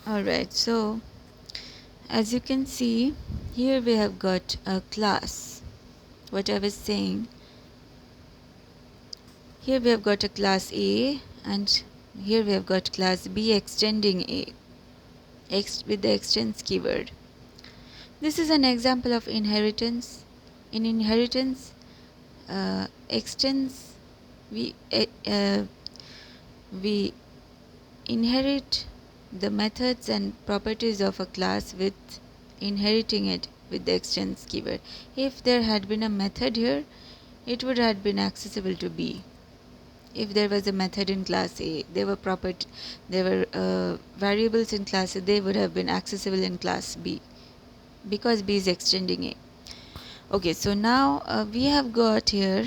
Alright, so as you can see, here we have got a class. What I was saying, here we have got a class A, and here we have got class B extending A with the extends keyword. This is an example of inheritance. In inheritance, extends we inherit the methods and properties of a class with inheriting it with the extends keyword. If there had been a method here, it would have been accessible to B. If there was a method in class A, there were variables in class A, they would have been accessible in class B because B is extending A. Okay, so now we have got here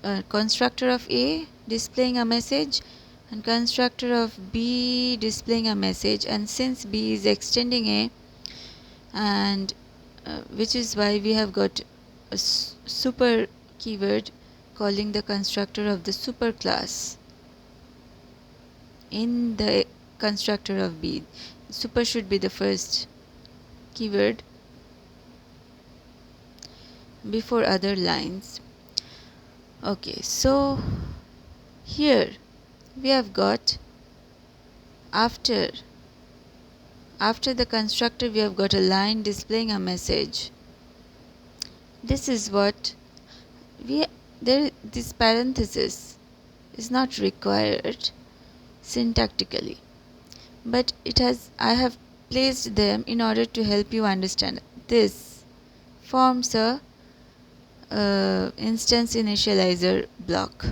a constructor of A displaying a message and constructor of B displaying a message, and since B is extending A, and which is why we have got a super keyword calling the constructor of the super class in the constructor of B. Super should be the first keyword before other lines. Okay, so here we have got after the constructor we have got a line displaying a message. This is what this parenthesis is not required syntactically, but I have placed them in order to help you understand. This forms a instance initializer block.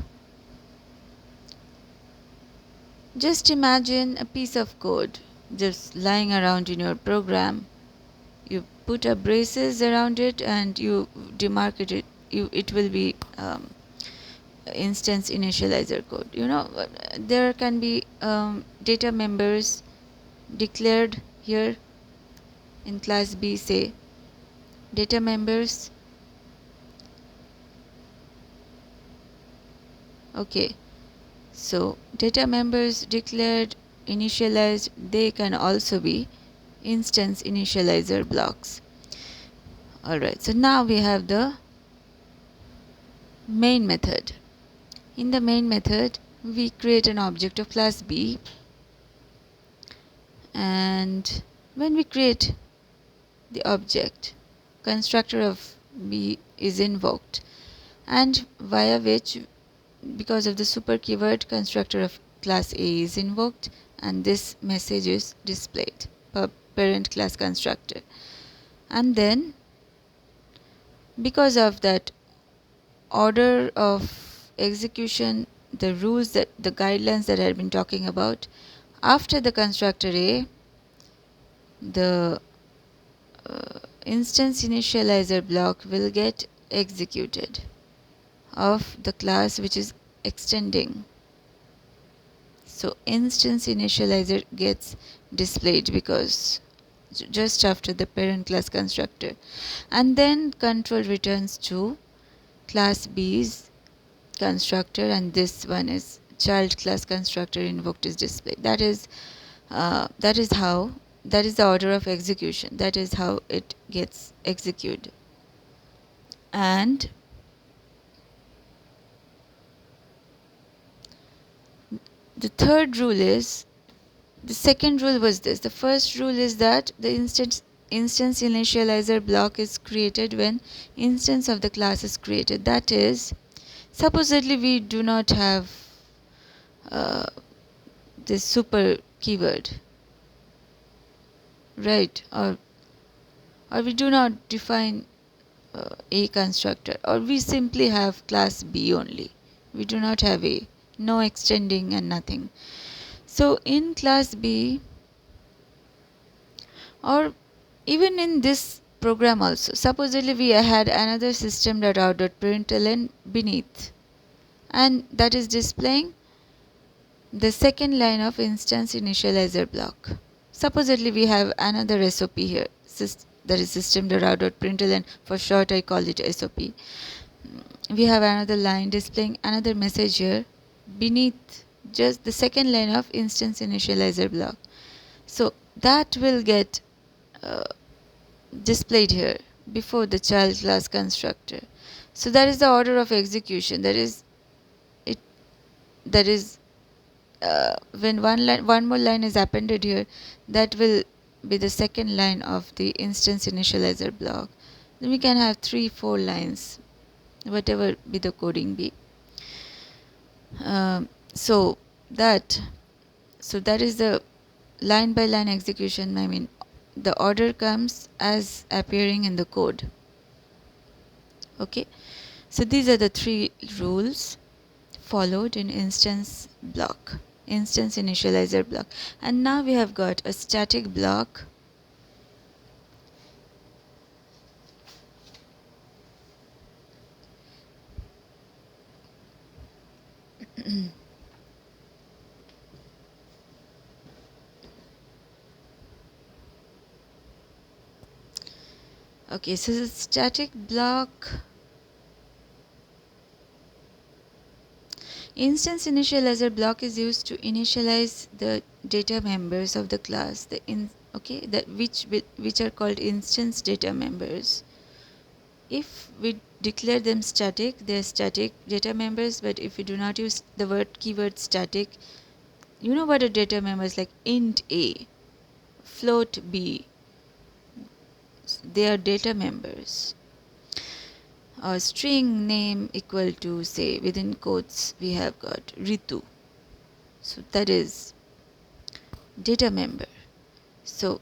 Just imagine a piece of code just lying around in your program. You put a braces around it and you demarcate it. It will be instance initializer code. There can be data members declared here in class B. Say data members. Okay, so data members declared, initialized, they can also be instance initializer blocks. Alright, so now we have the main method. In the main method, we create an object of class B, and when we create the object, constructor of B is invoked, and via which, because of the super keyword, constructor of class A is invoked, and this message is displayed per parent class constructor. And then because of that order of execution, the rules, that the guidelines that I've been talking about, after the constructor A, the instance initializer block will get executed of the class which is extending. So instance initializer gets displayed because just after the parent class constructor, and then control returns to class B's constructor, and this one is child class constructor invoked is displayed. That is the order of execution. That is how it gets executed. And the third rule is, the second rule was this. The first rule is that the instance initializer block is created when instance of the class is created. That is, supposedly we do not have this super keyword, right? Or we do not define a constructor, or we simply have class B only. We do not have A, no extending and nothing. So in class B, or even in this program also, supposedly we had another system.out.println beneath, and that is displaying the second line of instance initializer block. Supposedly we have another SOP here, that is system.out.println, for short I call it SOP. We have another line displaying another message here beneath just the second line of instance initializer block. So that will get uh, displayed here before the child class constructor. So that is the order of execution. That is it. That is when one more line is appended here, that will be the second line of the instance initializer block. Then we can have 3-4 lines, whatever be the coding be. Um, so that that is the line by line execution. I mean, the order comes as appearing in the code. Okay, so these are the 3 rules followed in instance initializer block. And now we have got a static block. Okay, so the static block instance initializer block is used to initialize the data members of the class, which are called instance data members. If we declare them static, they are static data members. But if we do not use the keyword static, you know what a data member is, like int a, float b, they are data members. A string name equal to, say, within quotes we have got Ritu, so that is data member. So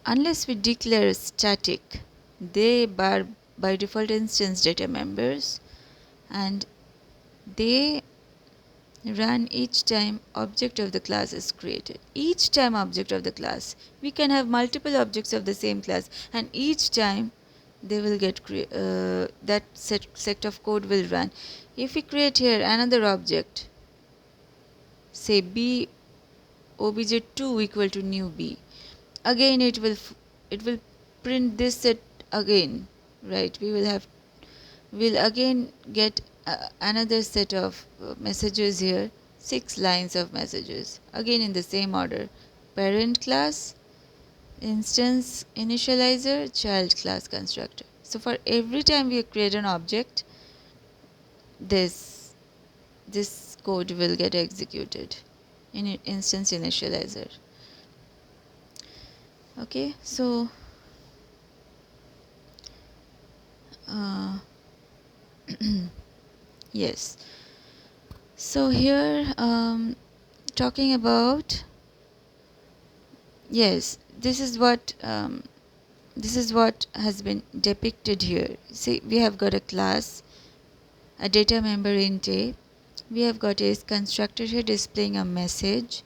unless we declare static, they are by default instance data members, and they run each time object of the class is created. Each time object of the class, we can have multiple objects of the same class, and each time they will get that set of code will run. If we create here another object, say b obj2 equal to new b, again it will print this set again, right? We'll again get another set of messages here, 6 lines of messages, again in the same order: parent class, instance initializer, child class constructor. So for every time we create an object, this code will get executed in instance initializer. Okay, so yes, so here talking about, yes, this is what has been depicted here. See, we have got a class, a data member int a, we have got a constructor here displaying a message,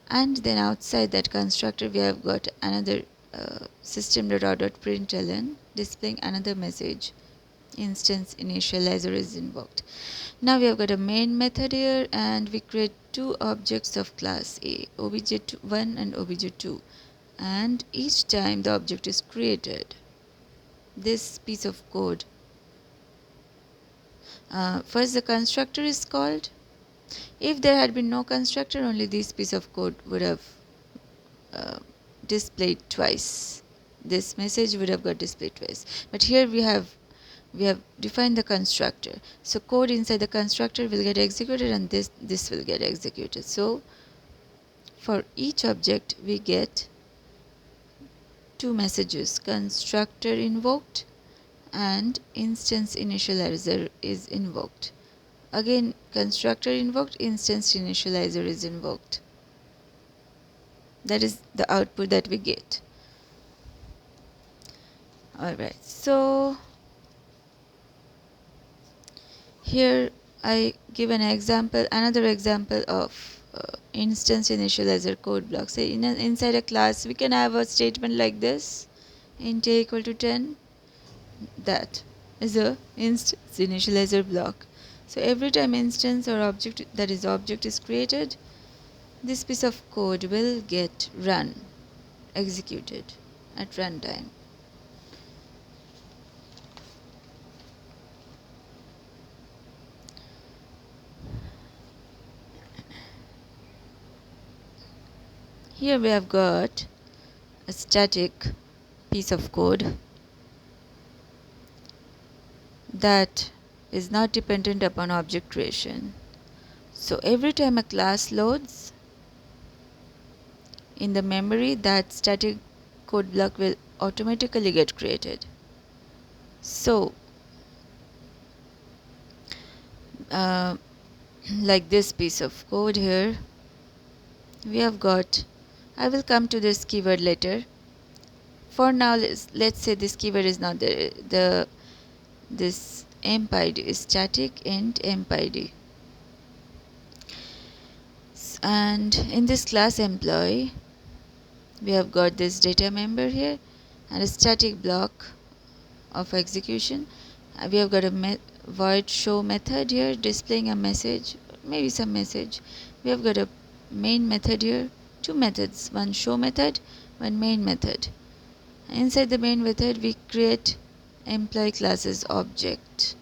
and then outside that constructor we have got another system.out.println displaying another message. Instance initializer is invoked. Now we have got a main method here, and we create 2 objects of class A, obj1 and obj2, and each time the object is created, this piece of code, first the constructor is called. If there had been no constructor, only this piece of code would have displayed twice. This message would have got displayed twice. But here we have defined the constructor. So code inside the constructor will get executed, and this will get executed. So for each object we get 2 messages: constructor invoked and instance initializer is invoked. Again, constructor invoked, instance initializer is invoked. That is the output that we get. Alright, so here I give another example of instance initializer code block. Say inside a class we can have a statement like this: int a equal to 10. That is a instance initializer block. So every time instance or object is created, this piece of code will get executed at runtime. Here we have got a static piece of code that is not dependent upon object creation. So every time a class loads in the memory, that static code block will automatically get created. So like this piece of code here, we have got, I will come to this keyword later. For now, let's say this keyword is not there. This emp id is static int emp id. And in this class employee, we have got this data member here and a static block of execution. We have got a void show method here displaying a message, maybe some message. We have got a main method here, two methods, one show method, one main method. Inside the main method, we create employee classes object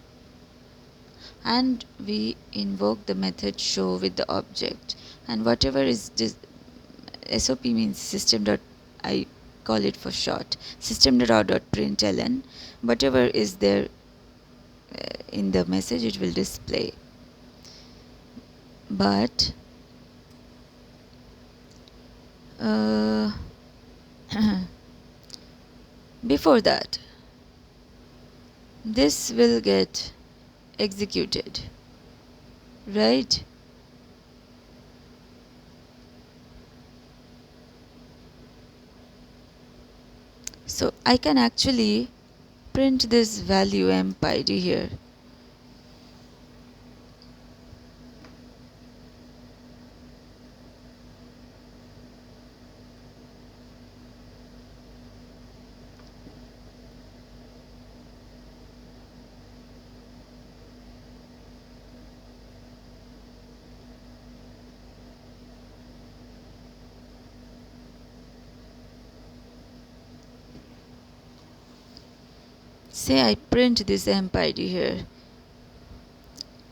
and we invoke the method show with the object, and whatever is this SOP means system dot, I call it for short, system.out.println, whatever is there in the message it will display. But before that, this will get executed, right? So I can actually print this value emp id here. Say I print this emp id here.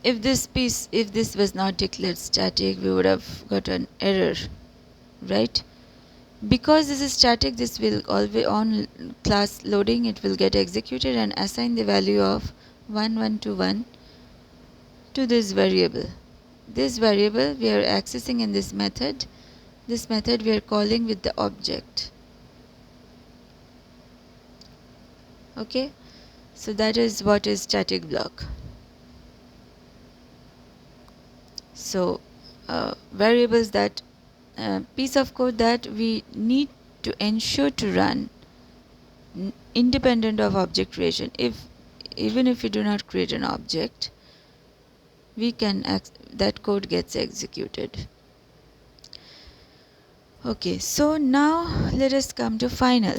If this was not declared static, we would have got an error, right? Because this is static, this will always on class loading, it will get executed and assign the value of 1121 to this variable. This variable we are accessing in this method. This method we are calling with the object. Okay, so that is what is static block. So variables, that piece of code that we need to ensure to run independent of object creation. Even if we do not create an object, we can that code gets executed. Okay, so now let us come to final.